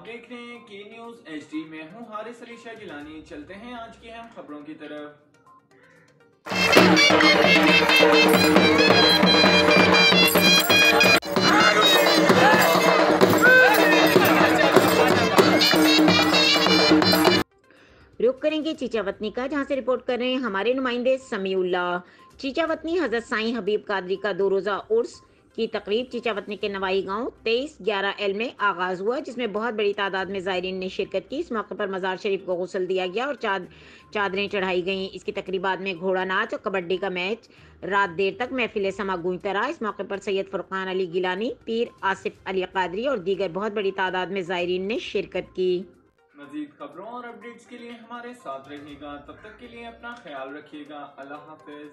देख रहे हैं के न्यूज HD। में हूँ हारिस अली शाह गिलानी। चलते हैं आज की अहम खबरों की तरफ। रुक करेंगे चीचावतनी का, जहां से रिपोर्ट कर रहे हैं हमारे नुमाइंदे समीउल्ला। चीचावतनी हजरत साईं हबीब कादरी का 2 रोजा उर्स की तकरीब चीचावतनी के नवाई गांव 23/11 में आगाज हुआ, जिसमें बहुत बड़ी तादाद में ज़ायरीन ने शिरकत की। इस मौके पर मज़ार शरीफ को गुस्ल दिया गया और चादरें चढ़ाई गईं। इसकी तकरीबात में घोड़ा नाच और कबड्डी का मैच, रात देर तक महफिल समा गूंजता रहा। इस मौके पर सैयद फुरकान अली गिलानी, पीर आसिफ अली कादरी और दीगर बहुत बड़ी तादाद में ज़ायरीन ने शिरकत की। मजीद खबरों और अपडेट्स के लिए हमारे साथ रहिएगा। तब तक के लिए अपना ख्याल रखिएगा। अल्लाह हाफिज।